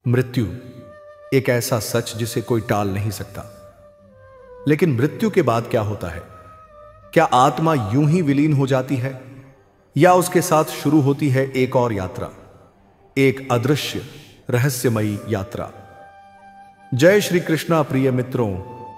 मृत्यु एक ऐसा सच जिसे कोई टाल नहीं सकता। लेकिन मृत्यु के बाद क्या होता है? क्या आत्मा यूं ही विलीन हो जाती है या उसके साथ शुरू होती है एक और यात्रा, एक अदृश्य रहस्यमयी यात्रा? जय श्री कृष्णा प्रिय मित्रों,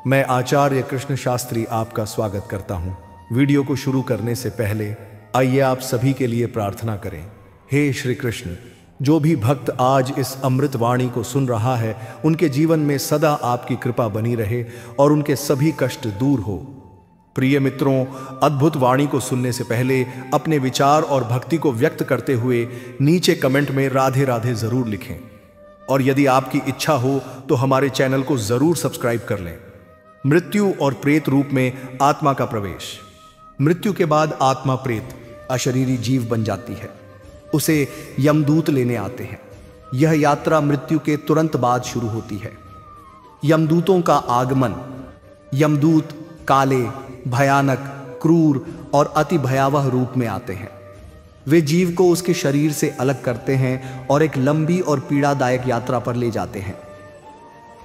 मैं आचार्य कृष्ण शास्त्री आपका स्वागत करता हूं। वीडियो को शुरू करने से पहले आइए आप सभी के लिए प्रार्थना करें। हे श्री कृष्ण, जो भी भक्त आज इस अमृत वाणी को सुन रहा है, उनके जीवन में सदा आपकी कृपा बनी रहे और उनके सभी कष्ट दूर हो। प्रिय मित्रों, अद्भुत वाणी को सुनने से पहले अपने विचार और भक्ति को व्यक्त करते हुए नीचे कमेंट में राधे राधे जरूर लिखें। और यदि आपकी इच्छा हो तो हमारे चैनल को जरूर सब्सक्राइब कर लें। मृत्यु और प्रेत रूप में आत्मा का प्रवेश। मृत्यु के बाद आत्मा प्रेत अशरीरी जीव बन जाती है। उसे यमदूत लेने आते हैं। यह यात्रा मृत्यु के तुरंत बाद शुरू होती है। यमदूतों का आगमन। यमदूत काले, भयानक, क्रूर और अति भयावह रूप में आते हैं। वे जीव को उसके शरीर से अलग करते हैं और एक लंबी और पीड़ादायक यात्रा पर ले जाते हैं।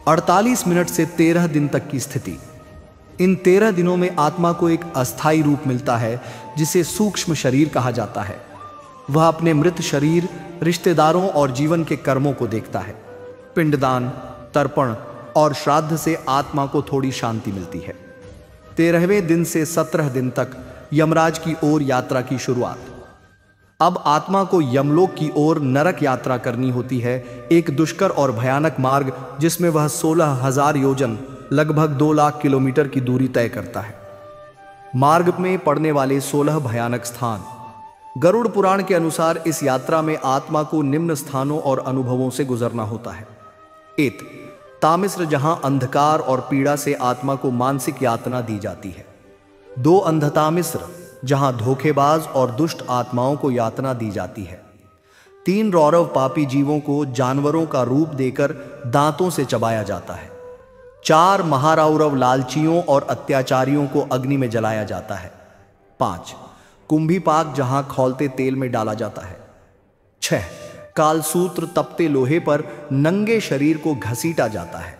48 मिनट से 13 दिन तक की स्थिति। इन 13 दिनों में आत्मा को एक अस्थायी रूप मिलता है जिसे सूक्ष्म शरीर कहा जाता है। वह अपने मृत शरीर, रिश्तेदारों और जीवन के कर्मों को देखता है। पिंडदान, तर्पण और श्राद्ध से आत्मा को थोड़ी शांति मिलती है। 13वें दिन से 17 दिन तक यमराज की ओर यात्रा की शुरुआत। अब आत्मा को यमलोक की ओर नरक यात्रा करनी होती है, एक दुष्कर और भयानक मार्ग जिसमें वह 16,000 योजन लगभग 2 लाख किलोमीटर की दूरी तय करता है। मार्ग में पड़ने वाले 16 भयानक स्थान। गरुड़ पुराण के अनुसार इस यात्रा में आत्मा को निम्न स्थानों और अनुभवों से गुजरना होता है। एक, तामिस्र, जहां अंधकार और पीड़ा से आत्मा को मानसिक यातना दी जाती है। 2, अंधतामिस्र, जहां धोखेबाज और दुष्ट आत्माओं को यातना दी जाती है। 3, रौरव, पापी जीवों को जानवरों का रूप देकर दांतों से चबाया जाता है। 4, महारौरव, लालचियों और अत्याचारियों को अग्नि में जलाया जाता है। 5, कुंभीपाक, जहां खौलते तेल में डाला जाता है। 6, कालसूत्र, तपते लोहे पर नंगे शरीर को घसीटा जाता है।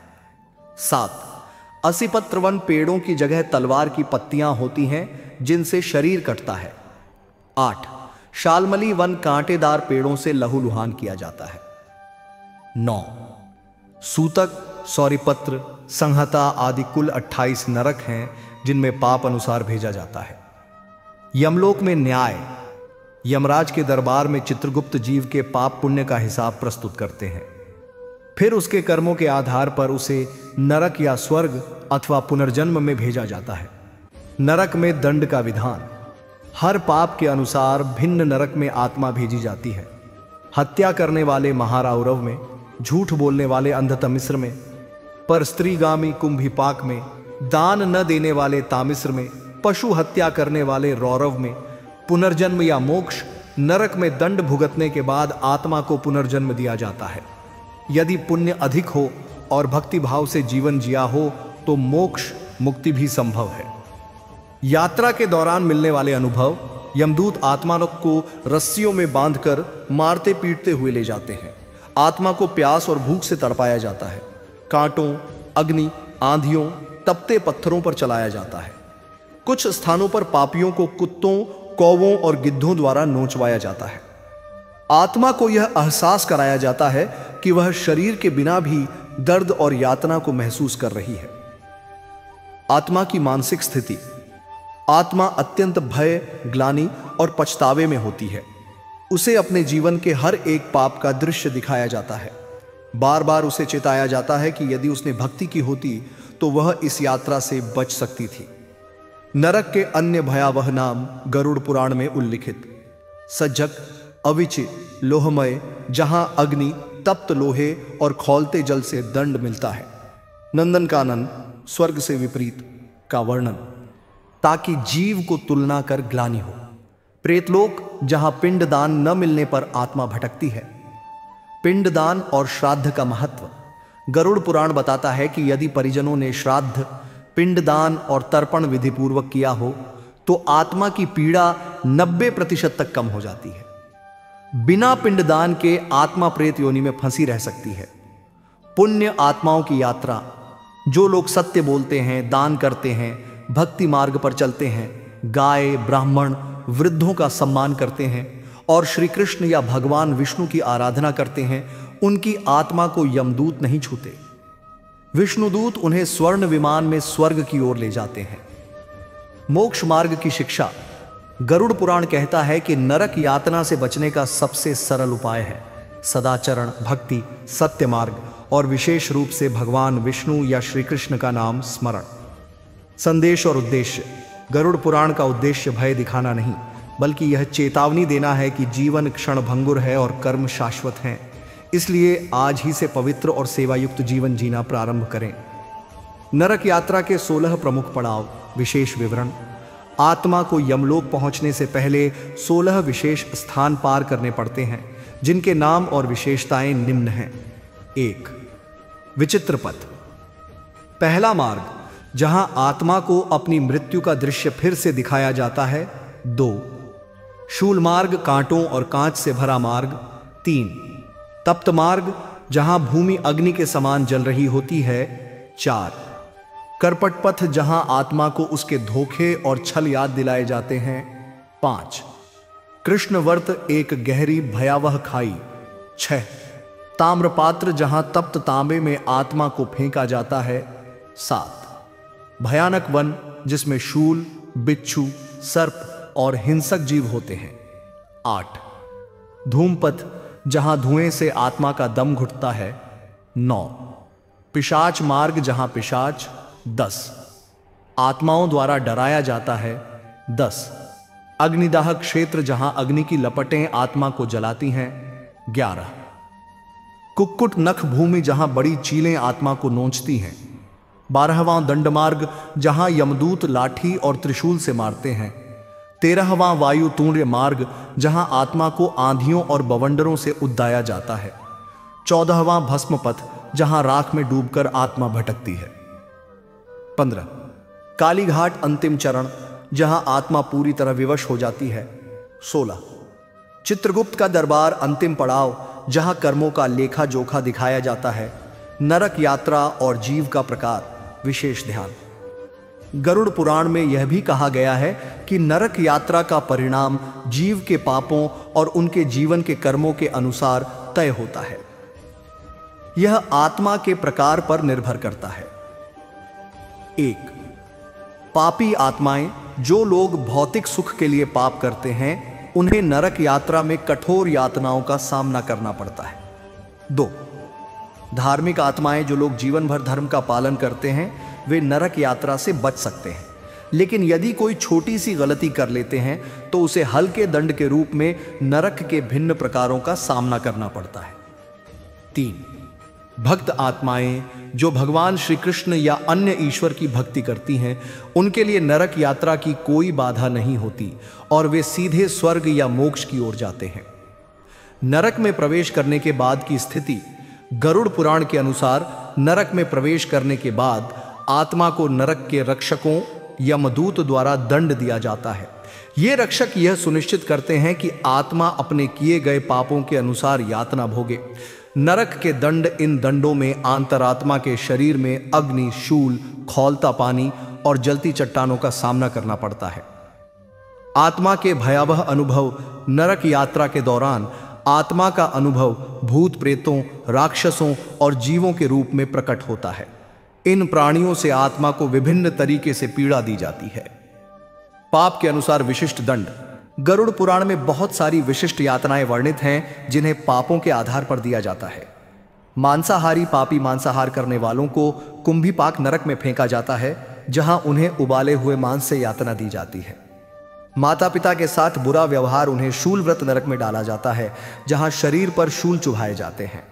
7, असिपत्र वन, पेड़ों की जगह तलवार की पत्तियां होती हैं जिनसे शरीर कटता है। 8, शालमली वन, कांटेदार पेड़ों से लहूलुहान किया जाता है। 9, सूतक, सौरिपत्र, संहता आदि कुल 28 नरक हैं जिनमें पाप अनुसार भेजा जाता है। यमलोक में न्याय। यमराज के दरबार में चित्रगुप्त जीव के पाप पुण्य का हिसाब प्रस्तुत करते हैं। फिर उसके कर्मों के आधार पर उसे नरक या स्वर्ग अथवा पुनर्जन्म में भेजा जाता है। नरक में दंड का विधान। हर पाप के अनुसार भिन्न नरक में आत्मा भेजी जाती है। हत्या करने वाले महारौरव में, झूठ बोलने वाले अंधतमिस्र में, पर स्त्रीगामी कुंभीपाक में, दान न देने वाले तामिस्र में, पशु हत्या करने वाले रौरव में, पुनर्जन्म या मोक्ष नरक में दंड भुगतने के बाद आत्मा को पुनर्जन्म दिया जाता है। यदि पुण्य अधिक हो और भक्ति भाव से जीवन जिया हो तो मोक्ष मुक्ति भी संभव है। यात्रा के दौरान मिलने वाले अनुभव। यमदूत आत्मा को रस्सियों में बांधकर मारते पीटते हुए ले जाते हैं। आत्मा को प्यास और भूख से तड़पाया जाता है। कांटों, अग्नि, आंधियों, तपते पत्थरों पर चलाया जाता है। कुछ स्थानों पर पापियों को कुत्तों, कौवों और गिद्धों द्वारा नोचवाया जाता है। आत्मा को यह एहसास कराया जाता है कि वह शरीर के बिना भी दर्द और यातना को महसूस कर रही है। आत्मा की मानसिक स्थिति। आत्मा अत्यंत भय, ग्लानि और पछतावे में होती है। उसे अपने जीवन के हर एक पाप का दृश्य दिखाया जाता है। बार बार उसे चेताया जाता है कि यदि उसने भक्ति की होती तो वह इस यात्रा से बच सकती थी। नरक के अन्य भयावह नाम गरुड़ पुराण में उल्लिखित। सज्जक, अविचि, लोहमय, जहां अग्नि, तप्त लोहे और खौलते जल से दंड मिलता है। नंदनकानन, स्वर्ग से विपरीत का वर्णन, ताकि जीव को तुलना कर ग्लानि हो। प्रेतलोक, जहां पिंडदान न मिलने पर आत्मा भटकती है। पिंडदान और श्राद्ध का महत्व। गरुड़ पुराण बताता है कि यदि परिजनों ने श्राद्ध, पिंडदान और तर्पण विधि पूर्वक किया हो तो आत्मा की पीड़ा 90% तक कम हो जाती है। बिना पिंडदान के आत्मा प्रेत योनि में फंसी रह सकती है। पुण्य आत्माओं की यात्रा। जो लोग सत्य बोलते हैं, दान करते हैं, भक्ति मार्ग पर चलते हैं, गाय, ब्राह्मण, वृद्धों का सम्मान करते हैं और श्री कृष्ण या भगवान विष्णु की आराधना करते हैं, उनकी आत्मा को यमदूत नहीं छूते। विष्णुदूत उन्हें स्वर्ण विमान में स्वर्ग की ओर ले जाते हैं। मोक्ष मार्ग की शिक्षा। गरुड़ पुराण कहता है कि नरक यातना से बचने का सबसे सरल उपाय है सदाचरण, भक्ति, सत्य मार्ग और विशेष रूप से भगवान विष्णु या श्री कृष्ण का नाम स्मरण। संदेश और उद्देश्य। गरुड़ पुराण का उद्देश्य भय दिखाना नहीं, बल्कि यह चेतावनी देना है कि जीवन क्षणभंगुर है और कर्म शाश्वत हैं। इसलिए आज ही से पवित्र और सेवायुक्त जीवन जीना प्रारंभ करें। नरक यात्रा के 16 प्रमुख पड़ाव। विशेष विवरण। आत्मा को यमलोक पहुंचने से पहले 16 विशेष स्थान पार करने पड़ते हैं, जिनके नाम और विशेषताएं निम्न हैं। 1. विचित्र पथ। पहला मार्ग, जहां आत्मा को अपनी मृत्यु का दृश्य फिर से दिखाया जाता है। 2. शूल मार्ग, कांटों और कांच से भरा मार्ग। 3. तप्त मार्ग, जहां भूमि अग्नि के समान जल रही होती है। 4. करपट पथ, जहां आत्मा को उसके धोखे और छल याद दिलाए जाते हैं। 5. कृष्ण वर्त, एक गहरी भयावह खाई। 6. ताम्रपात्र, जहां तप्त तांबे में आत्मा को फेंका जाता है। 7. भयानक वन, जिसमें शूल, बिच्छू, सर्प और हिंसक जीव होते हैं। 8. धूमपथ, जहां धुएं से आत्मा का दम घुटता है। 9. पिशाच मार्ग, जहां पिशाच। 10. आत्माओं द्वारा डराया जाता है। 10. अग्निदाह क्षेत्र, जहां अग्नि की लपटें आत्मा को जलाती हैं। 11. कुक्कुट नख भूमि, जहां बड़ी चीलें आत्मा को नोचती हैं। 12वां दंड मार्ग, जहां यमदूत लाठी और त्रिशूल से मारते हैं। 13वां वायु तूण्य मार्ग, जहां आत्मा को आंधियों और बवंडरों से उद्दाया जाता है। 14वां भस्म पथ, जहां राख में डूबकर आत्मा भटकती है। 15. कालीघाट अंतिम चरण, जहां आत्मा पूरी तरह विवश हो जाती है। 16. चित्रगुप्त का दरबार अंतिम पड़ाव, जहां कर्मों का लेखा जोखा दिखाया जाता है। नरक यात्रा और जीव का प्रकार, विशेष ध्यान। गरुड़ पुराण में यह भी कहा गया है कि नरक यात्रा का परिणाम जीव के पापों और उनके जीवन के कर्मों के अनुसार तय होता है। यह आत्मा के प्रकार पर निर्भर करता है। 1. पापी आत्माएं। जो लोग भौतिक सुख के लिए पाप करते हैं, उन्हें नरक यात्रा में कठोर यातनाओं का सामना करना पड़ता है। 2. धार्मिक आत्माएं। जो लोग जीवन भर धर्म का पालन करते हैं, वे नरक यात्रा से बच सकते हैं, लेकिन यदि कोई छोटी सी गलती कर लेते हैं तो उसे हल्के दंड के रूप में नरक के भिन्न प्रकारों का सामना करना पड़ता है। 3. भक्त आत्माएं। जो भगवान श्री कृष्ण या अन्य ईश्वर की भक्ति करती हैं, उनके लिए नरक यात्रा की कोई बाधा नहीं होती और वे सीधे स्वर्ग या मोक्ष की ओर जाते हैं। नरक में प्रवेश करने के बाद की स्थिति। गरुड़ पुराण के अनुसार नरक में प्रवेश करने के बाद आत्मा को नरक के रक्षकों यमदूत द्वारा दंड दिया जाता है। ये रक्षक यह सुनिश्चित करते हैं कि आत्मा अपने किए गए पापों के अनुसार यातना भोगे। नरक के दंड। इन दंडों में अंतरात्मा के शरीर में अग्नि, शूल, खौलता पानी और जलती चट्टानों का सामना करना पड़ता है। आत्मा के भयावह अनुभव। नरक यात्रा के दौरान आत्मा का अनुभव भूत प्रेतों, राक्षसों और जीवों के रूप में प्रकट होता है। इन प्राणियों से आत्मा को विभिन्न तरीके से पीड़ा दी जाती है। पाप के अनुसार विशिष्ट दंड। गरुड़ पुराण में बहुत सारी विशिष्ट यातनाएं वर्णित हैं, जिन्हें पापों के आधार पर दिया जाता है। मांसाहारी पापी मांसाहार करने वालों को कुंभीपाक नरक में फेंका जाता है, जहां उन्हें उबाले हुए मांस से यातना दी जाती है। माता पिता के साथ बुरा व्यवहार, उन्हें शूल व्रत नरक में डाला जाता है, जहां शरीर पर शूल चुभाए जाते हैं।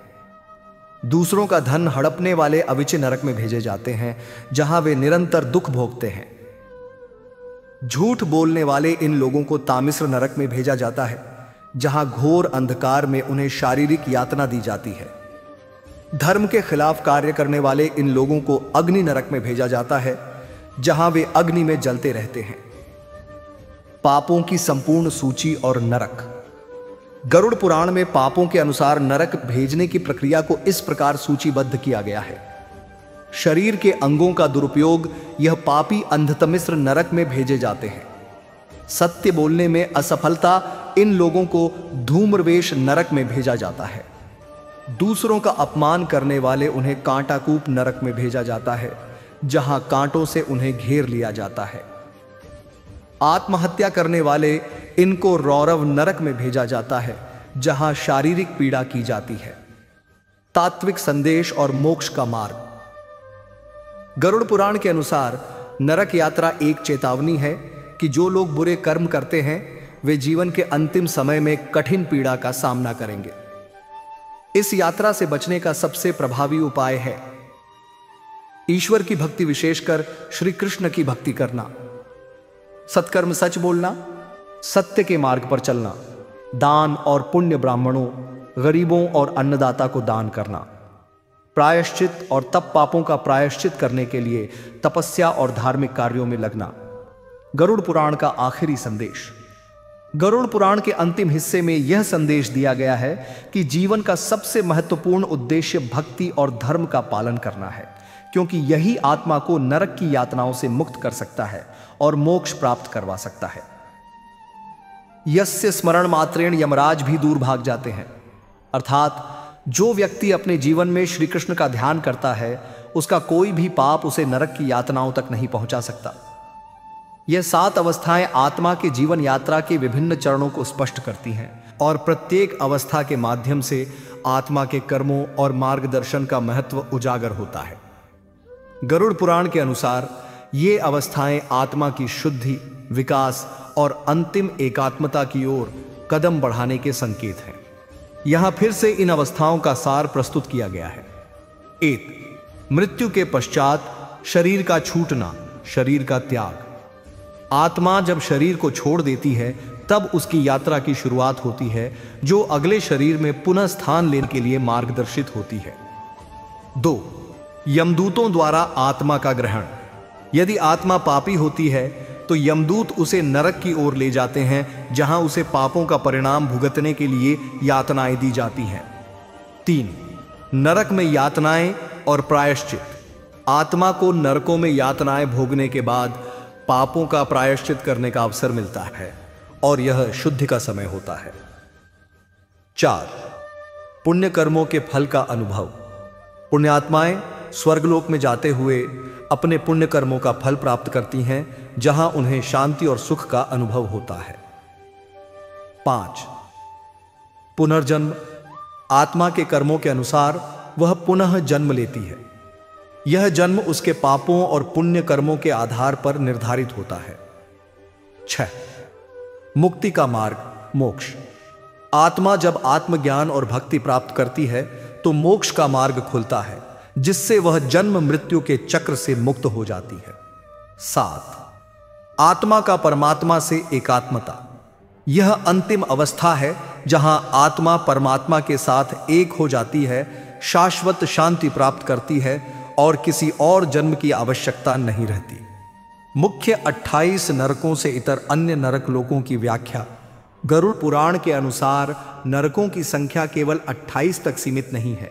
दूसरों का धन हड़पने वाले अविचे नरक में भेजे जाते हैं, जहां वे निरंतर दुख भोगते हैं। झूठ बोलने वाले इन लोगों को तामिस्र नरक में भेजा जाता है, जहां घोर अंधकार में उन्हें शारीरिक यातना दी जाती है। धर्म के खिलाफ कार्य करने वाले इन लोगों को अग्नि नरक में भेजा जाता है, जहां वे अग्नि में जलते रहते हैं। पापों की संपूर्ण सूची और नरक। गरुड़ पुराण में पापों के अनुसार नरक भेजने की प्रक्रिया को इस प्रकार सूचीबद्ध किया गया है। शरीर के अंगों का दुरुपयोग, यह पापी अंधतमिश्र नरक में भेजे जाते हैं। सत्य बोलने में असफलता, इन लोगों को धूम्रवेश नरक में भेजा जाता है। दूसरों का अपमान करने वाले, उन्हें कांटाकूप नरक में भेजा जाता है, जहां कांटों से उन्हें घेर लिया जाता है। आत्महत्या करने वाले, इनको रौरव नरक में भेजा जाता है, जहां शारीरिक पीड़ा की जाती है। तात्विक संदेश और मोक्ष का मार्ग। गरुड़ पुराण के अनुसार नरक यात्रा एक चेतावनी है कि जो लोग बुरे कर्म करते हैं वे जीवन के अंतिम समय में कठिन पीड़ा का सामना करेंगे। इस यात्रा से बचने का सबसे प्रभावी उपाय है ईश्वर की भक्ति, विशेषकर श्री कृष्ण की भक्ति करना, सत्कर्म, सच बोलना, सत्य के मार्ग पर चलना, दान और पुण्य, ब्राह्मणों, गरीबों और अन्नदाता को दान करना, प्रायश्चित और तप, पापों का प्रायश्चित करने के लिए तपस्या और धार्मिक कार्यों में लगना। गरुड़ पुराण का आखिरी संदेश। गरुड़ पुराण के अंतिम हिस्से में यह संदेश दिया गया है कि जीवन का सबसे महत्वपूर्ण उद्देश्य भक्ति और धर्म का पालन करना है, क्योंकि यही आत्मा को नरक की यातनाओं से मुक्त कर सकता है और मोक्ष प्राप्त करवा सकता है। यस्य स्मरण मात्रेण यमराज भी दूर भाग जाते हैं, अर्थात जो व्यक्ति अपने जीवन में श्री कृष्ण का ध्यान करता है, उसका कोई भी पाप उसे नरक की यातनाओं तक नहीं पहुंचा सकता। यह 7 अवस्थाएं आत्मा के जीवन यात्रा के विभिन्न चरणों को स्पष्ट करती हैं और प्रत्येक अवस्था के माध्यम से आत्मा के कर्मों और मार्गदर्शन का महत्व उजागर होता है। गरुड़ पुराण के अनुसार ये अवस्थाएं आत्मा की शुद्धि, विकास और अंतिम एकात्मता की ओर कदम बढ़ाने के संकेत हैं। यहां फिर से इन अवस्थाओं का सार प्रस्तुत किया गया है। 1. मृत्यु के पश्चात शरीर का छूटना, शरीर का त्याग। आत्मा जब शरीर को छोड़ देती है तब उसकी यात्रा की शुरुआत होती है, जो अगले शरीर में पुनः स्थान लेने के लिए मार्गदर्शित होती है। 2. यमदूतों द्वारा आत्मा का ग्रहण। यदि आत्मा पापी होती है तो यमदूत उसे नरक की ओर ले जाते हैं, जहां उसे पापों का परिणाम भुगतने के लिए यातनाएं दी जाती हैं। 3. नरक में यातनाएं और प्रायश्चित। आत्मा को नरकों में यातनाएं भोगने के बाद पापों का प्रायश्चित करने का अवसर मिलता है और यह शुद्धि का समय होता है। 4. पुण्य कर्मों के फल का अनुभव। पुण्यात्माएं स्वर्गलोक में जाते हुए अपने पुण्य कर्मों का फल प्राप्त करती हैं, जहां उन्हें शांति और सुख का अनुभव होता है। 5. पुनर्जन्म। आत्मा के कर्मों के अनुसार वह पुनः जन्म लेती है। यह जन्म उसके पापों और पुण्य कर्मों के आधार पर निर्धारित होता है। 6. मुक्ति का मार्ग, मोक्ष। आत्मा जब आत्मज्ञान और भक्ति प्राप्त करती है तो मोक्ष का मार्ग खुलता है, जिससे वह जन्म मृत्यु के चक्र से मुक्त हो जाती है। 7. आत्मा का परमात्मा से एकात्मता। यह अंतिम अवस्था है जहां आत्मा परमात्मा के साथ एक हो जाती है, शाश्वत शांति प्राप्त करती है और किसी और जन्म की आवश्यकता नहीं रहती। मुख्य 28 नरकों से इतर अन्य नरक लोकों की व्याख्या। गरुड़ पुराण के अनुसार नरकों की संख्या केवल 28 तक सीमित नहीं है।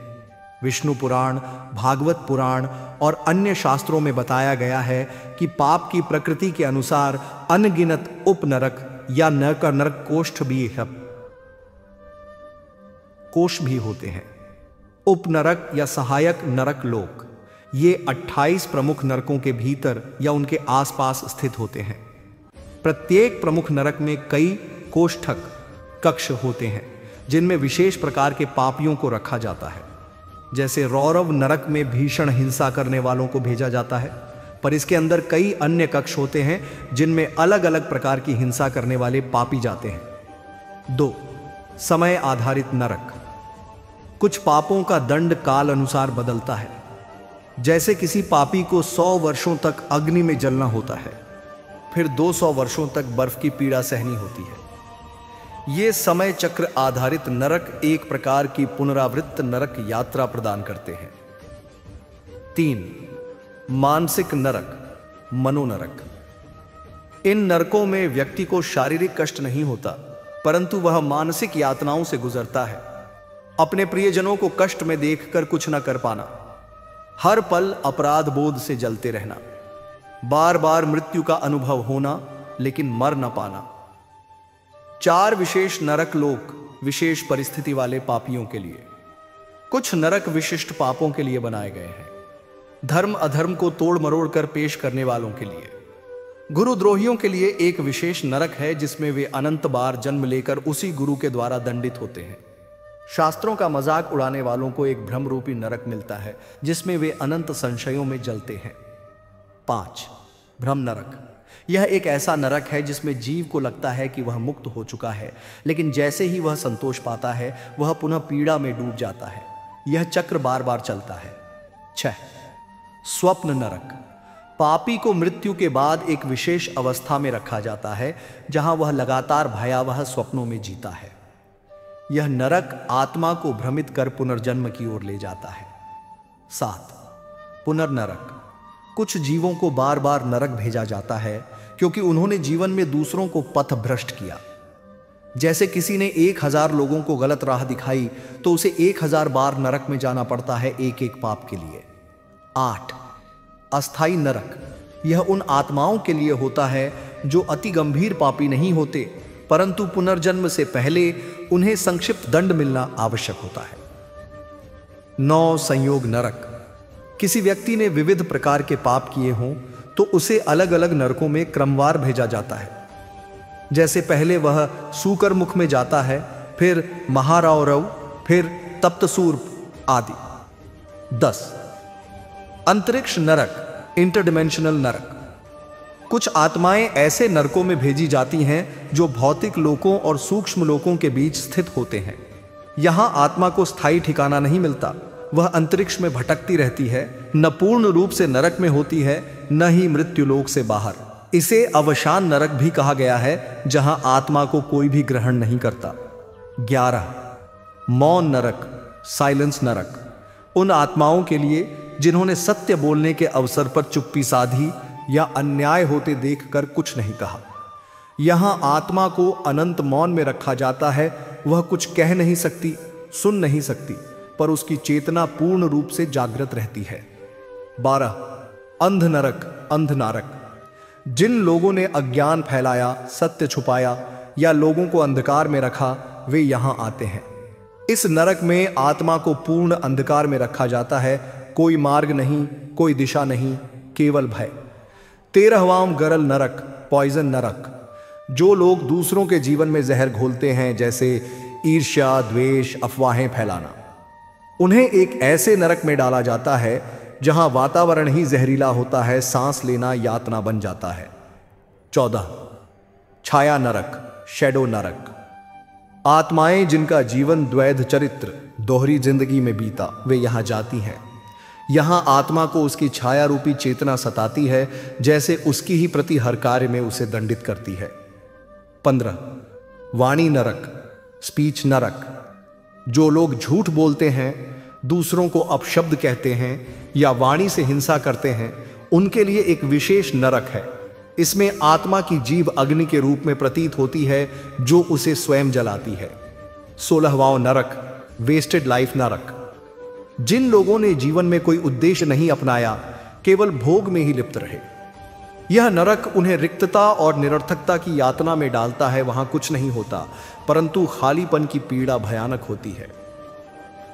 विष्णु पुराण, भागवत पुराण और अन्य शास्त्रों में बताया गया है कि पाप की प्रकृति के अनुसार अनगिनत उपनरक या नरक कोष भी होते हैं। उपनरक या सहायक नरक लोक, ये 28 प्रमुख नरकों के भीतर या उनके आसपास स्थित होते हैं। प्रत्येक प्रमुख नरक में कई कोष्ठक कक्ष होते हैं, जिनमें विशेष प्रकार के पापियों को रखा जाता है। जैसे रौरव नरक में भीषण हिंसा करने वालों को भेजा जाता है, पर इसके अंदर कई अन्य कक्ष होते हैं जिनमें अलग अलग प्रकार की हिंसा करने वाले पापी जाते हैं। 2. समय आधारित नरक। कुछ पापों का दंड काल अनुसार बदलता है। जैसे किसी पापी को 100 वर्षों तक अग्नि में जलना होता है, फिर 200 वर्षों तक बर्फ की पीड़ा सहनी होती है। ये समय चक्र आधारित नरक एक प्रकार की पुनरावृत्त नरक यात्रा प्रदान करते हैं। 3. मानसिक नरक, मनोनरक। इन नरकों में व्यक्ति को शारीरिक कष्ट नहीं होता, परंतु वह मानसिक यातनाओं से गुजरता है। अपने प्रियजनों को कष्ट में देखकर कुछ न कर पाना, हर पल अपराध बोध से जलते रहना, बार बार मृत्यु का अनुभव होना लेकिन मर न पाना। 4 विशेष नरक लोक विशेष परिस्थिति वाले पापियों के लिए। कुछ नरक विशिष्ट पापों के लिए बनाए गए हैं। धर्म अधर्म को तोड़ मरोड़ कर पेश करने वालों के लिए। गुरुद्रोहियों के लिए एक विशेष नरक है जिसमें वे अनंत बार जन्म लेकर उसी गुरु के द्वारा दंडित होते हैं। शास्त्रों का मजाक उड़ाने वालों को एक भ्रमरूपी नरक मिलता है जिसमें वे अनंत संशयों में जलते हैं। 5 भ्रम नरक। यह एक ऐसा नरक है जिसमें जीव को लगता है कि वह मुक्त हो चुका है, लेकिन जैसे ही वह संतोष पाता है वह पुनः पीड़ा में डूब जाता है। यह चक्र बार बार चलता है। 6 स्वप्न नरक। पापी को मृत्यु के बाद एक विशेष अवस्था में रखा जाता है जहां वह लगातार भयावह स्वप्नों में जीता है। यह नरक आत्मा को भ्रमित कर पुनर्जन्म की ओर ले जाता है। 7 पुनर्नरक। कुछ जीवों को बार बार नरक भेजा जाता है क्योंकि उन्होंने जीवन में दूसरों को पथ भ्रष्ट किया। जैसे किसी ने 1000 लोगों को गलत राह दिखाई तो उसे 1000 बार नरक में जाना पड़ता है एक एक पाप के लिए। 8 अस्थाई नरक। यह उन आत्माओं के लिए होता है जो अति गंभीर पापी नहीं होते, परंतु पुनर्जन्म से पहले उन्हें संक्षिप्त दंड मिलना आवश्यक होता है। 9 संयोग नरक। किसी व्यक्ति ने विविध प्रकार के पाप किए हों तो उसे अलग अलग नरकों में क्रमवार भेजा जाता है। जैसे पहले वह सूकर मुख में जाता है, फिर महारावरव, फिर तप्तसूर आदि। 10 अंतरिक्ष नरक इंटरडिमेंशनल नरक। कुछ आत्माएं ऐसे नरकों में भेजी जाती हैं जो भौतिक लोकों और सूक्ष्म लोकों के बीच स्थित होते हैं। यहां आत्मा को स्थायी ठिकाना नहीं मिलता, वह अंतरिक्ष में भटकती रहती है, न पूर्ण रूप से नरक में होती है न ही मृत्युलोक से बाहर। इसे अवसान नरक भी कहा गया है जहां आत्मा को कोई भी ग्रहण नहीं करता। 11 मौन नरक साइलेंस नरक। उन आत्माओं के लिए जिन्होंने सत्य बोलने के अवसर पर चुप्पी साधी या अन्याय होते देखकर कुछ नहीं कहा। यहां आत्मा को अनंत मौन में रखा जाता है। वह कुछ कह नहीं सकती, सुन नहीं सकती, पर उसकी चेतना पूर्ण रूप से जागृत रहती है। 12 अंध नरक अंध नारक। जिन लोगों ने अज्ञान फैलाया, सत्य छुपाया या लोगों को अंधकार में रखा, वे यहां आते हैं। इस नरक में आत्मा को पूर्ण अंधकार में रखा जाता है। कोई मार्ग नहीं, कोई दिशा नहीं, केवल भय। 13वां गरल नरक पॉइजन नरक। जो लोग दूसरों के जीवन में जहर घोलते हैं, जैसे ईर्ष्या, द्वेष, अफवाहें फैलाना, उन्हें एक ऐसे नरक में डाला जाता है जहां वातावरण ही जहरीला होता है, सांस लेना यातना बन जाता है। 14 छाया नरक शैडो नरक। आत्माएं जिनका जीवन द्वैध चरित्र दोहरी जिंदगी में बीता, वे यहां जाती हैं। यहां आत्मा को उसकी छाया रूपी चेतना सताती है, जैसे उसकी ही प्रति हर कार्य में उसे दंडित करती है। 15 वाणी नरक स्पीच नरक। जो लोग झूठ बोलते हैं, दूसरों को अपशब्द कहते हैं या वाणी से हिंसा करते हैं, उनके लिए एक विशेष नरक है। इसमें आत्मा की जीभ अग्नि के रूप में प्रतीत होती है जो उसे स्वयं जलाती है। 16वां नरक वेस्टेड लाइफ नरक। जिन लोगों ने जीवन में कोई उद्देश्य नहीं अपनाया, केवल भोग में ही लिप्त रहे, यह नरक उन्हें रिक्तता और निरर्थकता की यातना में डालता है। वहां कुछ नहीं होता, परंतु खालीपन की पीड़ा भयानक होती है।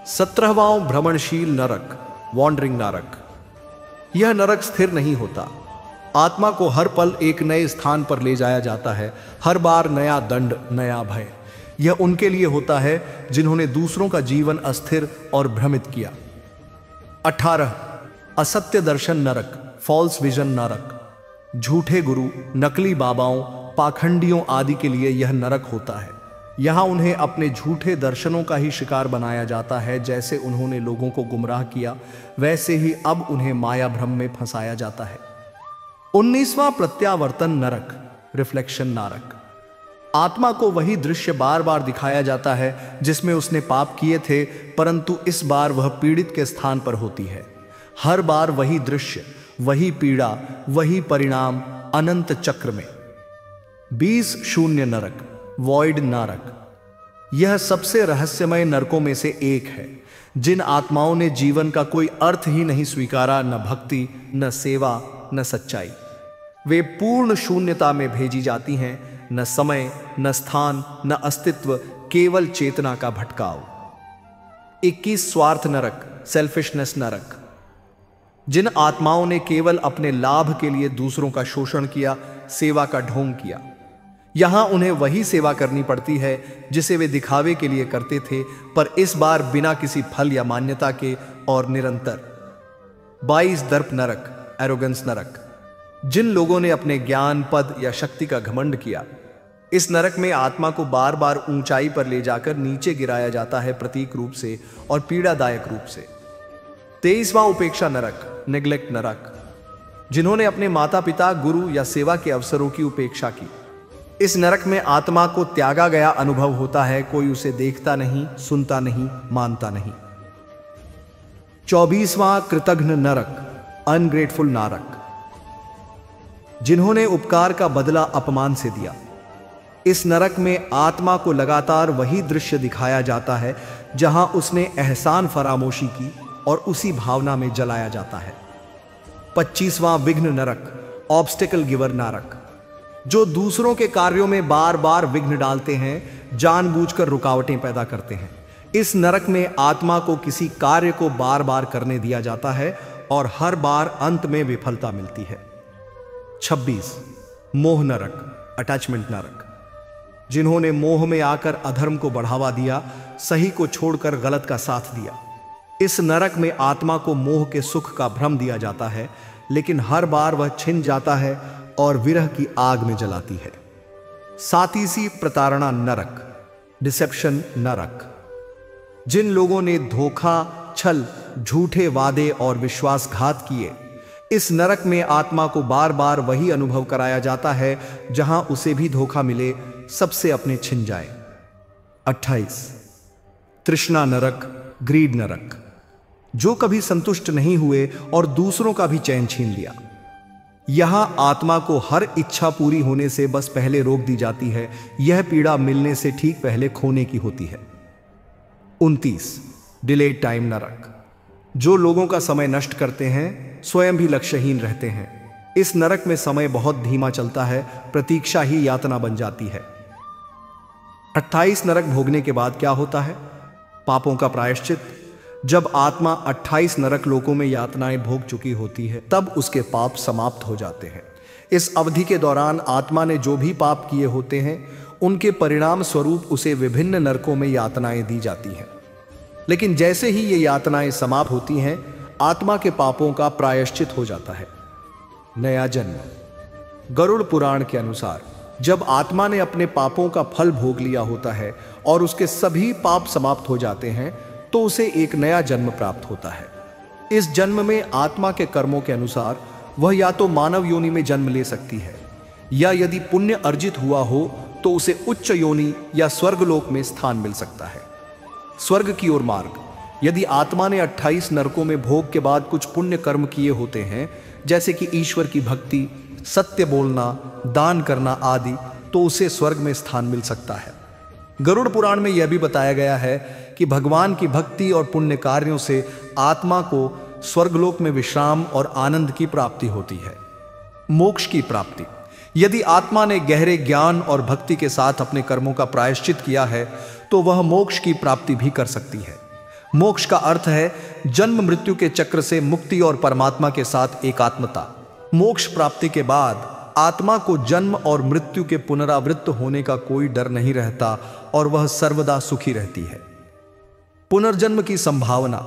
17वां भ्रमणशील नरक वॉन्डरिंग नरक। यह नरक स्थिर नहीं होता। आत्मा को हर पल एक नए स्थान पर ले जाया जाता है, हर बार नया दंड, नया भय। यह उनके लिए होता है जिन्होंने दूसरों का जीवन अस्थिर और भ्रमित किया। 18 असत्य दर्शन नरक फॉल्स विजन नरक। झूठे गुरु, नकली बाबाओं, पाखंडियों आदि के लिए यह नरक होता है। यहां उन्हें अपने झूठे दर्शनों का ही शिकार बनाया जाता है। जैसे उन्होंने लोगों को गुमराह किया, वैसे ही अब उन्हें माया भ्रम में फंसाया जाता है। 19वां प्रत्यावर्तन नरक रिफ्लेक्शन नरक। आत्मा को वही दृश्य बार बार दिखाया जाता है जिसमें उसने पाप किए थे, परंतु इस बार वह पीड़ित के स्थान पर होती है। हर बार वही दृश्य, वही पीड़ा, वही परिणाम, अनंत चक्र में। 20 शून्य नरक वॉइड नरक। यह सबसे रहस्यमय नरकों में से एक है। जिन आत्माओं ने जीवन का कोई अर्थ ही नहीं स्वीकारा, न भक्ति, न सेवा, न सच्चाई, वे पूर्ण शून्यता में भेजी जाती हैं। न समय, न स्थान, न अस्तित्व, केवल चेतना का भटकाव। 21 स्वार्थ नरक, सेल्फिशनेस नरक। जिन आत्माओं ने केवल अपने लाभ के लिए दूसरों का शोषण किया, सेवा का ढोंग किया, यहां उन्हें वही सेवा करनी पड़ती है जिसे वे दिखावे के लिए करते थे, पर इस बार बिना किसी फल या मान्यता के और निरंतर। 22 दर्प नरक, एरोगेंस नरक। जिन लोगों ने अपने ज्ञान, पद या शक्ति का घमंड किया, इस नरक में आत्मा को बार बार ऊंचाई पर ले जाकर नीचे गिराया जाता है, प्रतीक रूप से और पीड़ादायक रूप से। 23वां उपेक्षा नरक, नेग्लेक्ट नरक। जिन्होंने अपने माता पिता, गुरु या सेवा के अवसरों की उपेक्षा की, इस नरक में आत्मा को त्यागा गया अनुभव होता है। कोई उसे देखता नहीं, सुनता नहीं, मानता नहीं। 24वां कृतघ्न नरक, अनग्रेटफुल नरक। जिन्होंने उपकार का बदला अपमान से दिया, इस नरक में आत्मा को लगातार वही दृश्य दिखाया जाता है जहां उसने एहसान फरामोशी की और उसी भावना में जलाया जाता है। 25वां विघ्न नरक, ऑब्स्टिकल गिवर नरक। जो दूसरों के कार्यों में बार बार विघ्न डालते हैं, जानबूझकर रुकावटें पैदा करते हैं। इस नरक में आत्मा को किसी कार्य को बार बार करने दिया जाता है और हर बार अंत में विफलता मिलती है। 26 मोह नरक, अटैचमेंट नरक। जिन्होंने मोह में आकर अधर्म को बढ़ावा दिया, सही को छोड़कर गलत का साथ दिया, इस नरक में आत्मा को मोह के सुख का भ्रम दिया जाता है, लेकिन हर बार वह छिन जाता है और विरह की आग में जलाती है। 37 प्रताड़ना नरक, डिसेप्शन नरक। जिन लोगों ने धोखा, छल, झूठे वादे और विश्वासघात किए, इस नरक में आत्मा को बार बार वही अनुभव कराया जाता है जहां उसे भी धोखा मिले, सबसे अपने छिन जाए। 28 तृष्णा नरक, ग्रीड नरक। जो कभी संतुष्ट नहीं हुए और दूसरों का भी चैन छीन लिया, यहां आत्मा को हर इच्छा पूरी होने से बस पहले रोक दी जाती है। यह पीड़ा मिलने से ठीक पहले खोने की होती है। 29 डिलेड टाइम नरक। जो लोगों का समय नष्ट करते हैं, स्वयं भी लक्ष्यहीन रहते हैं। इस नरक में समय बहुत धीमा चलता है, प्रतीक्षा ही यातना बन जाती है। 28 नरक भोगने के बाद क्या होता है? पापों का प्रायश्चित। जब आत्मा 28 नरक लोकों में यातनाएं भोग चुकी होती है, तब उसके पाप समाप्त हो जाते हैं। इस अवधि के दौरान आत्मा ने जो भी पाप किए होते हैं, उनके परिणाम स्वरूप उसे विभिन्न नरकों में यातनाएं दी जाती हैं। लेकिन जैसे ही ये यातनाएं समाप्त होती हैं, आत्मा के पापों का प्रायश्चित हो जाता है। नया जन्म। गरुड़ पुराण के अनुसार जब आत्मा ने अपने पापों का फल भोग लिया होता है और उसके सभी पाप समाप्त हो जाते हैं, तो उसे एक नया जन्म प्राप्त होता है। इस जन्म में आत्मा के कर्मों के अनुसार वह या तो मानव योनि में जन्म ले सकती है, या यदि पुण्य अर्जित हुआ हो तो उसे उच्च योनि या स्वर्गलोक में स्थान मिल सकता है। स्वर्ग की ओर मार्ग। यदि आत्मा ने 28 नरकों में भोग के बाद कुछ पुण्य कर्म किए होते हैं, जैसे कि ईश्वर की भक्ति, सत्य बोलना, दान करना आदि, तो उसे स्वर्ग में स्थान मिल सकता है। गरुड़ पुराण में यह भी बताया गया है कि भगवान की भक्ति और पुण्य कार्यों से आत्मा को स्वर्गलोक में विश्राम और आनंद की प्राप्ति होती है। मोक्ष की प्राप्ति। यदि आत्मा ने गहरे ज्ञान और भक्ति के साथ अपने कर्मों का प्रायश्चित किया है, तो वह मोक्ष की प्राप्ति भी कर सकती है। मोक्ष का अर्थ है जन्म मृत्यु के चक्र से मुक्ति और परमात्मा के साथ एकात्मता। मोक्ष प्राप्ति के बाद आत्मा को जन्म और मृत्यु के पुनरावृत्त होने का कोई डर नहीं रहता और वह सर्वदा सुखी रहती है। पुनर्जन्म की संभावना।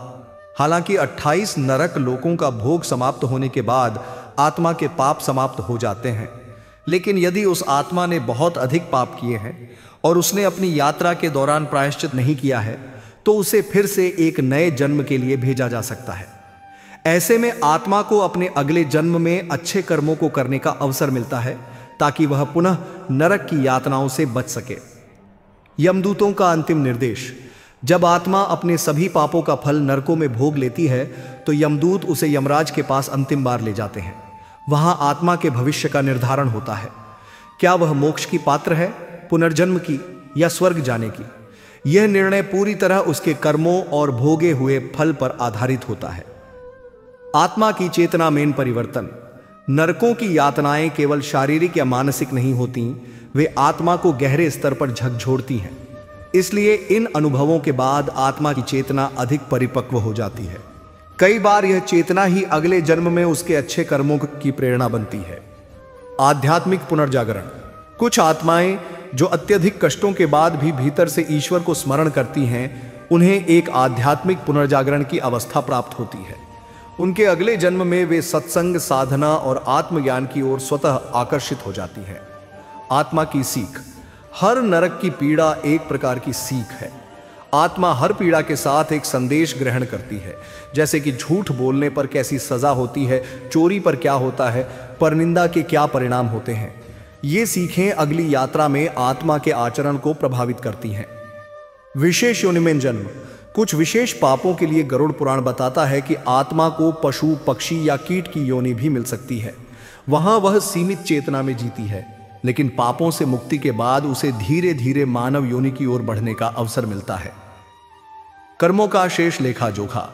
हालांकि 28 नरक लोकों का भोग समाप्त होने के बाद आत्मा के पाप समाप्त हो जाते हैं, लेकिन यदि उस आत्मा ने बहुत अधिक पाप किए हैं और उसने अपनी यात्रा के दौरान प्रायश्चित नहीं किया है, तो उसे फिर से एक नए जन्म के लिए भेजा जा सकता है। ऐसे में आत्मा को अपने अगले जन्म में अच्छे कर्मों को करने का अवसर मिलता है, ताकि वह पुनः नरक की यातनाओं से बच सके। यमदूतों का अंतिम निर्देश। जब आत्मा अपने सभी पापों का फल नरकों में भोग लेती है, तो यमदूत उसे यमराज के पास अंतिम बार ले जाते हैं। वहां आत्मा के भविष्य का निर्धारण होता है। क्या वह मोक्ष की पात्र है, पुनर्जन्म की या स्वर्ग जाने की। यह निर्णय पूरी तरह उसके कर्मों और भोगे हुए फल पर आधारित होता है। आत्मा की चेतना में परिवर्तन। नरकों की यातनाएं केवल शारीरिक या मानसिक नहीं होती, वे आत्मा को गहरे स्तर पर झकझोरती हैं। इसलिए इन अनुभवों के बाद आत्मा की चेतना अधिक परिपक्व हो जाती है। कई बार यह चेतना ही अगले जन्म में उसके अच्छे कर्मों की प्रेरणा बनती है। आध्यात्मिक पुनर्जागरण। कुछ आत्माएं जो अत्यधिक कष्टों के बाद भी भीतर से ईश्वर को स्मरण करती हैं, उन्हें एक आध्यात्मिक पुनर्जागरण की अवस्था प्राप्त होती है। उनके अगले जन्म में वे सत्संग, साधना और आत्मज्ञान की ओर स्वतः आकर्षित हो जाती हैं। आत्मा की सीख। हर नरक की पीड़ा एक प्रकार की सीख है। आत्मा हर पीड़ा के साथ एक संदेश ग्रहण करती है, जैसे कि झूठ बोलने पर कैसी सजा होती है, चोरी पर क्या होता है, परनिंदा के क्या परिणाम होते हैं। ये सीखें अगली यात्रा में आत्मा के आचरण को प्रभावित करती हैं। विशेष योनि में जन्म। कुछ विशेष पापों के लिए गरुड़ पुराण बताता है कि आत्मा को पशु, पक्षी या कीट की योनि भी मिल सकती है। वहां वह सीमित चेतना में जीती है, लेकिन पापों से मुक्ति के बाद उसे धीरे धीरे मानव योनि की ओर बढ़ने का अवसर मिलता है। कर्मों का शेष लेखा जोखा।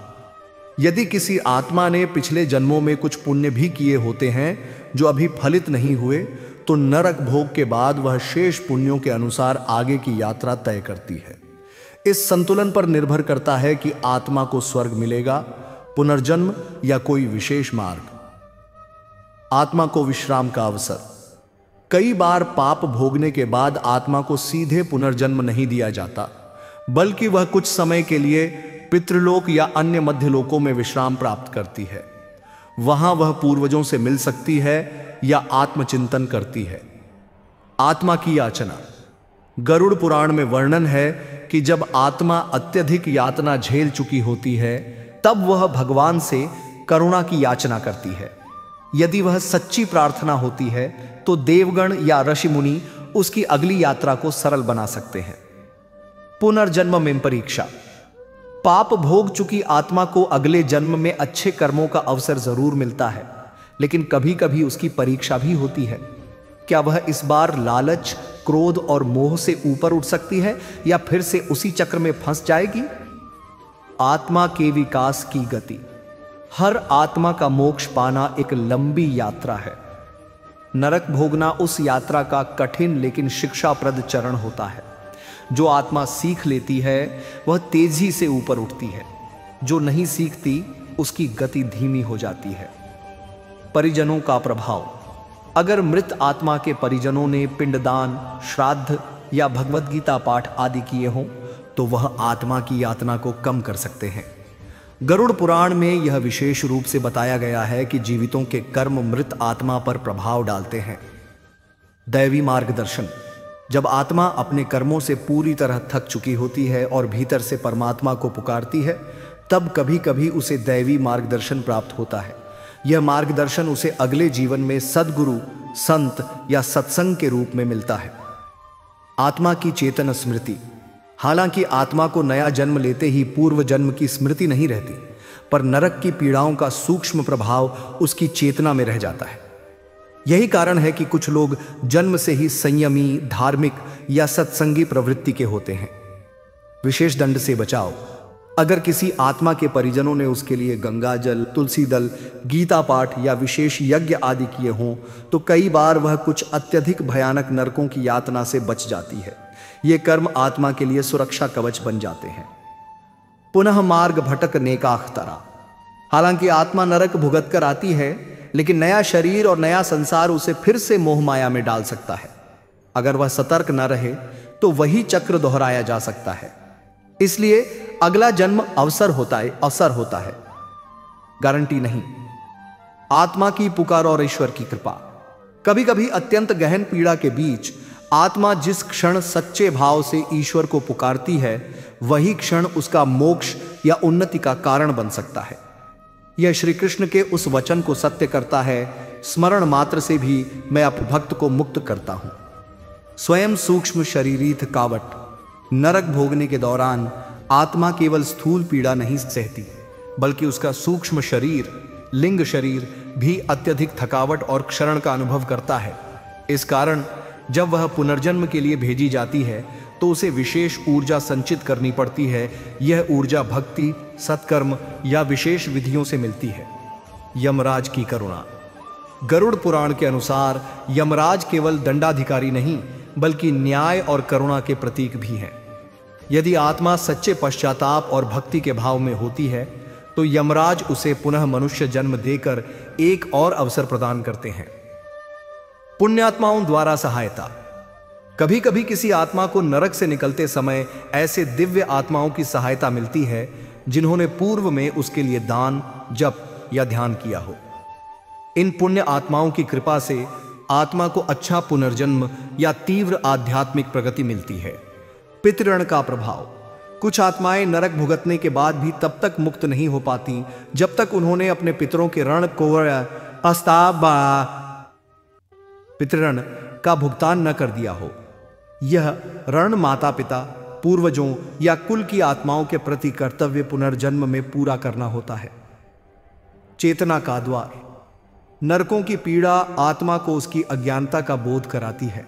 यदि किसी आत्मा ने पिछले जन्मों में कुछ पुण्य भी किए होते हैं जो अभी फलित नहीं हुए, तो नरक भोग के बाद वह शेष पुण्यों के अनुसार आगे की यात्रा तय करती है। इस संतुलन पर निर्भर करता है कि आत्मा को स्वर्ग मिलेगा, पुनर्जन्म या कोई विशेष मार्ग। आत्मा को विश्राम का अवसर। कई बार पाप भोगने के बाद आत्मा को सीधे पुनर्जन्म नहीं दिया जाता, बल्कि वह कुछ समय के लिए पितृलोक या अन्य मध्यलोकों में विश्राम प्राप्त करती है। वहां वह पूर्वजों से मिल सकती है या आत्मचिंतन करती है। आत्मा की याचना। गरुड़ पुराण में वर्णन है कि जब आत्मा अत्यधिक यातना झेल चुकी होती है, तब वह भगवान से करुणा की याचना करती है। यदि वह सच्ची प्रार्थना होती है तो देवगण या ऋषि मुनि उसकी अगली यात्रा को सरल बना सकते हैं। पुनर्जन्म में परीक्षा। पाप भोग चुकी आत्मा को अगले जन्म में अच्छे कर्मों का अवसर जरूर मिलता है, लेकिन कभी कभी उसकी परीक्षा भी होती है। क्या वह इस बार लालच, क्रोध और मोह से ऊपर उठ सकती है या फिर से उसी चक्र में फंस जाएगी? आत्मा के विकास की गति। हर आत्मा का मोक्ष पाना एक लंबी यात्रा है। नरक भोगना उस यात्रा का कठिन लेकिन शिक्षाप्रद चरण होता है। जो आत्मा सीख लेती है वह तेजी से ऊपर उठती है, जो नहीं सीखती उसकी गति धीमी हो जाती है। परिजनों का प्रभाव। अगर मृत आत्मा के परिजनों ने पिंडदान, श्राद्ध या भगवद गीता पाठ आदि किए हों, तो वह आत्मा की यातना को कम कर सकते हैं। गरुड़ पुराण में यह विशेष रूप से बताया गया है कि जीवितों के कर्म मृत आत्मा पर प्रभाव डालते हैं। दैवी मार्गदर्शन। जब आत्मा अपने कर्मों से पूरी तरह थक चुकी होती है और भीतर से परमात्मा को पुकारती है, तब कभी कभी उसे दैवी मार्गदर्शन प्राप्त होता है। यह मार्गदर्शन उसे अगले जीवन में सद्गुरु, संत या सत्संग के रूप में मिलता है। आत्मा की चेतन स्मृति। हालांकि आत्मा को नया जन्म लेते ही पूर्व जन्म की स्मृति नहीं रहती, पर नरक की पीड़ाओं का सूक्ष्म प्रभाव उसकी चेतना में रह जाता है। यही कारण है कि कुछ लोग जन्म से ही संयमी, धार्मिक या सत्संगी प्रवृत्ति के होते हैं। विशेष दंड से बचाव। अगर किसी आत्मा के परिजनों ने उसके लिए गंगा जल, तुलसी दल, गीता पाठ या विशेष यज्ञ आदि किए हों, तो कई बार वह कुछ अत्यधिक भयानक नरकों की यातना से बच जाती है। ये कर्म आत्मा के लिए सुरक्षा कवच बन जाते हैं। पुनः मार्ग भटकने का अख्तरा। हालांकि आत्मा नरक भुगत कर आती है, लेकिन नया शरीर और नया संसार उसे फिर से मोह माया में डाल सकता है। अगर वह सतर्क न रहे तो वही चक्र दोहराया जा सकता है। इसलिए अगला जन्म अवसर होता है, गारंटी नहीं। आत्मा की पुकार और ईश्वर की कृपा। कभी कभी अत्यंत गहन पीड़ा के बीच आत्मा जिस क्षण सच्चे भाव से ईश्वर को पुकारती है, वही क्षण उसका मोक्ष या उन्नति का कारण बन सकता है। यह श्री कृष्ण के उस वचन को सत्य करता है, स्मरण मात्र से भी मैं अपने भक्त को मुक्त करता हूं। स्वयं सूक्ष्म शरीरी थकावट। नरक भोगने के दौरान आत्मा केवल स्थूल पीड़ा नहीं सहती, बल्कि उसका सूक्ष्म शरीर, लिंग शरीर भी अत्यधिक थकावट और क्षरण का अनुभव करता है। इस कारण जब वह पुनर्जन्म के लिए भेजी जाती है तो उसे विशेष ऊर्जा संचित करनी पड़ती है। यह ऊर्जा भक्ति, सत्कर्म या विशेष विधियों से मिलती है। यमराज की करुणा। गरुड़ पुराण के अनुसार यमराज केवल दंडाधिकारी नहीं बल्कि न्याय और करुणा के प्रतीक भी हैं। यदि आत्मा सच्चे पश्चाताप और भक्ति के भाव में होती है तो यमराज उसे पुनः मनुष्य जन्म देकर एक और अवसर प्रदान करते हैं। पुण्यात्माओं द्वारा सहायता। कभी कभी किसी आत्मा को नरक से निकलते समय ऐसे दिव्य आत्माओं की सहायता मिलती है जिन्होंने पूर्व में उसके लिए दान, जप या ध्यान किया हो। इन पुण्य आत्माओं की कृपा से आत्मा को अच्छा पुनर्जन्म या तीव्र आध्यात्मिक प्रगति मिलती है। पितृऋण का प्रभाव। कुछ आत्माएं नरक भुगतने के बाद भी तब तक मुक्त नहीं हो पाती जब तक उन्होंने अपने पितरों के ऋण को पितृऋण का भुगतान न कर दिया हो। यह ऋण माता पिता, पूर्वजों या कुल की आत्माओं के प्रति कर्तव्य पुनर्जन्म में पूरा करना होता है। चेतना का द्वार। नरकों की पीड़ा आत्मा को उसकी अज्ञानता का बोध कराती है।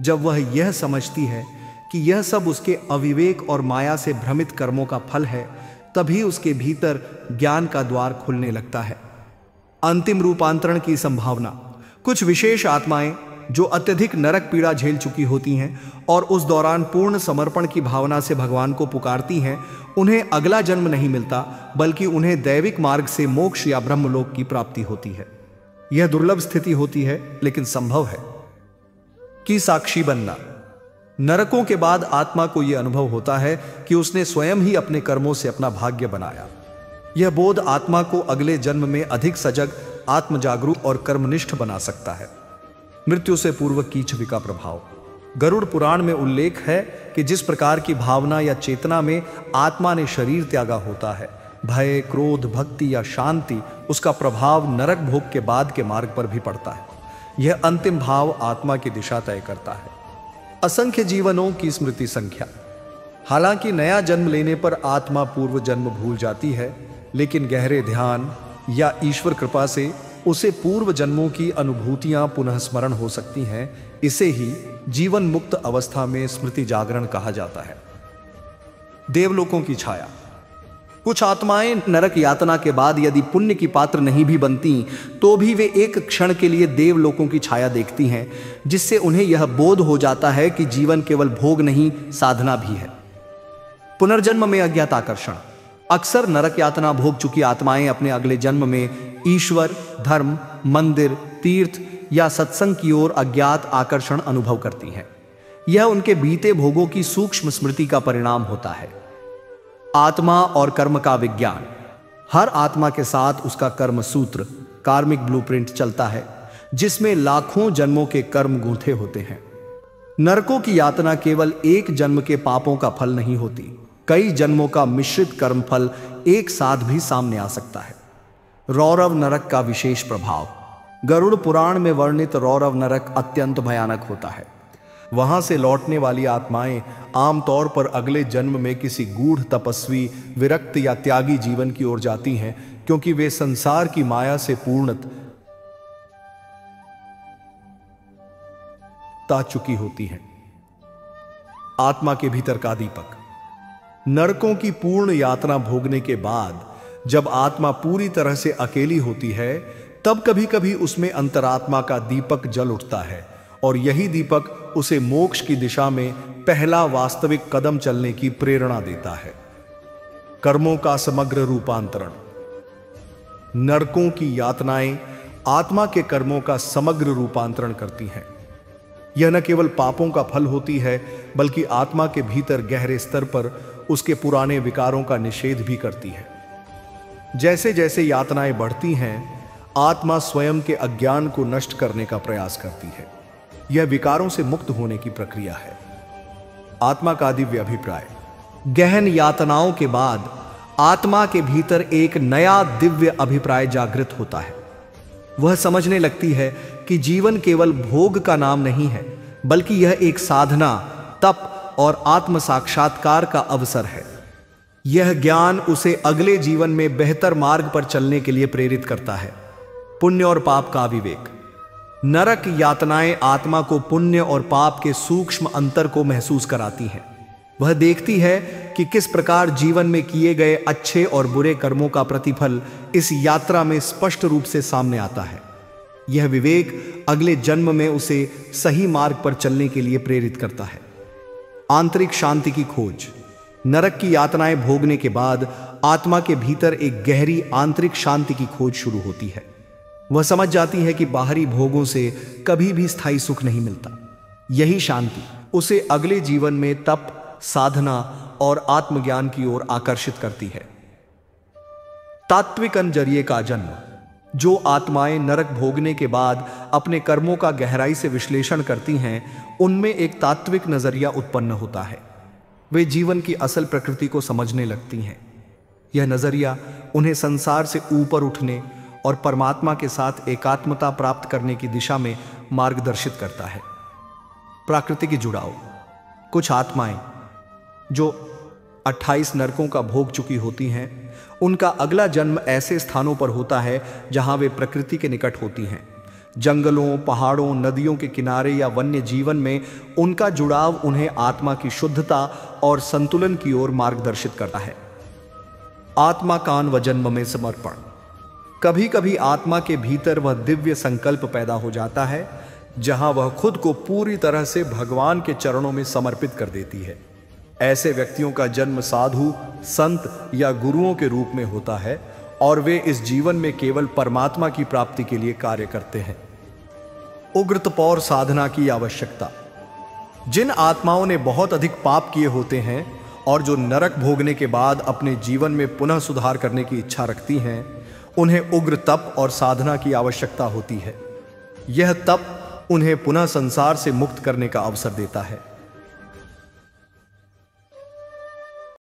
जब वह यह समझती है कि यह सब उसके अविवेक और माया से भ्रमित कर्मों का फल है, तभी उसके भीतर ज्ञान का द्वार खुलने लगता है। अंतिम रूपांतरण की संभावना। कुछ विशेष आत्माएं जो अत्यधिक नरक पीड़ा झेल चुकी होती हैं और उस दौरान पूर्ण समर्पण की भावना से भगवान को पुकारती हैं, उन्हें अगला जन्म नहीं मिलता बल्कि उन्हें दैविक मार्ग से मोक्ष या ब्रह्मलोक की प्राप्ति होती है। यह दुर्लभ स्थिति होती है लेकिन संभव है। कि साक्षी बनना। नरकों के बाद आत्मा को यह अनुभव होता है कि उसने स्वयं ही अपने कर्मों से अपना भाग्य बनाया। यह बोध आत्मा को अगले जन्म में अधिक सजग, आत्मजागरूक और कर्मनिष्ठ बना सकता है। मृत्यु से पूर्व की छवि का प्रभाव। गरुड़ पुराण में उल्लेख है कि जिस प्रकार की भावना या चेतना में आत्मा ने शरीर त्यागा होता है, भय, क्रोध, भक्ति या शांति, उसका प्रभाव नरक भोग के बाद के मार्ग पर भी पड़ता है। यह अंतिम भाव आत्मा की दिशा तय करता है। असंख्य जीवनों की स्मृति संख्या। हालांकि नया जन्म लेने पर आत्मा पूर्व जन्म भूल जाती है, लेकिन गहरे ध्यान या ईश्वर कृपा से उसे पूर्व जन्मों की अनुभूतियां पुनः स्मरण हो सकती हैं। इसे ही जीवन मुक्त अवस्था में स्मृति जागरण कहा जाता है। देवलोकों की छाया। कुछ आत्माएं नरक यातना के बाद यदि पुण्य की पात्र नहीं भी बनती तो भी वे एक क्षण के लिए देवलोकों की छाया देखती हैं, जिससे उन्हें यह बोध हो जाता है कि जीवन केवल भोग नहीं, साधना भी है। पुनर्जन्म में अज्ञात आकर्षण। अक्सर नरक यातना भोग चुकी आत्माएं अपने अगले जन्म में ईश्वर, धर्म, मंदिर, तीर्थ या सत्संग की ओर अज्ञात आकर्षण अनुभव करती हैं। यह उनके बीते भोगों की सूक्ष्म स्मृति का परिणाम होता है। आत्मा और कर्म का विज्ञान। हर आत्मा के साथ उसका कर्म सूत्र, कार्मिक ब्लूप्रिंट चलता है, जिसमें लाखों जन्मों के कर्म गूंथे होते हैं। नरकों की यातना केवल एक जन्म के पापों का फल नहीं होती, कई जन्मों का मिश्रित कर्म फल एक साथ भी सामने आ सकता है। रौरव नरक का विशेष प्रभाव। गरुड़ पुराण में वर्णित रौरव नरक अत्यंत भयानक होता है। वहां से लौटने वाली आत्माएं आमतौर पर अगले जन्म में किसी गूढ़ तपस्वी, विरक्त या त्यागी जीवन की ओर जाती हैं, क्योंकि वे संसार की माया से पूर्णता चुकी होती हैं। आत्मा के भीतर का दीपक। नरकों की पूर्ण यातना भोगने के बाद जब आत्मा पूरी तरह से अकेली होती है, तब कभी कभी उसमें अंतरात्मा का दीपक जल उठता है और यही दीपक उसे मोक्ष की दिशा में पहला वास्तविक कदम चलने की प्रेरणा देता है। कर्मों का समग्र रूपांतरण। नरकों की यातनाएं आत्मा के कर्मों का समग्र रूपांतरण करती हैं। यह न केवल पापों का फल होती है बल्कि आत्मा के भीतर गहरे स्तर पर उसके पुराने विकारों का निषेध भी करती है। जैसे जैसे यातनाएं बढ़ती हैं, आत्मा स्वयं के अज्ञान को नष्ट करने का प्रयास करती है। यह विकारों से मुक्त होने की प्रक्रिया है। आत्मा का दिव्य अभिप्राय। गहन यातनाओं के बाद आत्मा के भीतर एक नया दिव्य अभिप्राय जागृत होता है। वह समझने लगती है कि जीवन केवल भोग का नाम नहीं है, बल्कि यह एक साधना, तप और आत्म साक्षात्कार का अवसर है। यह ज्ञान उसे अगले जीवन में बेहतर मार्ग पर चलने के लिए प्रेरित करता है। पुण्य और पाप का विवेक। नरक यातनाएं आत्मा को पुण्य और पाप के सूक्ष्म अंतर को महसूस कराती हैं। वह देखती है कि किस प्रकार जीवन में किए गए अच्छे और बुरे कर्मों का प्रतिफल इस यात्रा में स्पष्ट रूप से सामने आता है। यह विवेक अगले जन्म में उसे सही मार्ग पर चलने के लिए प्रेरित करता है। आंतरिक शांति की खोज। नरक की यातनाएं भोगने के बाद आत्मा के भीतर एक गहरी आंतरिक शांति की खोज शुरू होती है। वह समझ जाती है कि बाहरी भोगों से कभी भी स्थायी सुख नहीं मिलता। यही शांति उसे अगले जीवन में तप, साधना और आत्मज्ञान की ओर आकर्षित करती है। तात्विक नजरिए का जन्म। जो आत्माएं नरक भोगने के बाद अपने कर्मों का गहराई से विश्लेषण करती हैं, उनमें एक तात्विक नजरिया उत्पन्न होता है। वे जीवन की असल प्रकृति को समझने लगती हैं। यह नजरिया उन्हें संसार से ऊपर उठने और परमात्मा के साथ एकात्मता प्राप्त करने की दिशा में मार्गदर्शित करता है। प्रकृति की जुड़ाव। कुछ आत्माएं जो 28 नरकों का भोग चुकी होती हैं, उनका अगला जन्म ऐसे स्थानों पर होता है जहां वे प्रकृति के निकट होती हैं। जंगलों, पहाड़ों, नदियों के किनारे या वन्य जीवन में उनका जुड़ाव उन्हें आत्मा की शुद्धता और संतुलन की ओर मार्गदर्शित करता है। आत्मा कान व जन्म में समर्पण। कभी कभी आत्मा के भीतर वह दिव्य संकल्प पैदा हो जाता है जहां वह खुद को पूरी तरह से भगवान के चरणों में समर्पित कर देती है। ऐसे व्यक्तियों का जन्म साधु, संत या गुरुओं के रूप में होता है और वे इस जीवन में केवल परमात्मा की प्राप्ति के लिए कार्य करते हैं। उग्र तपौर साधना की आवश्यकता। जिन आत्माओं ने बहुत अधिक पाप किए होते हैं और जो नरक भोगने के बाद अपने जीवन में पुनः सुधार करने की इच्छा रखती हैं, उन्हें उग्र तप और साधना की आवश्यकता होती है। यह तप उन्हें पुनः संसार से मुक्त करने का अवसर देता है।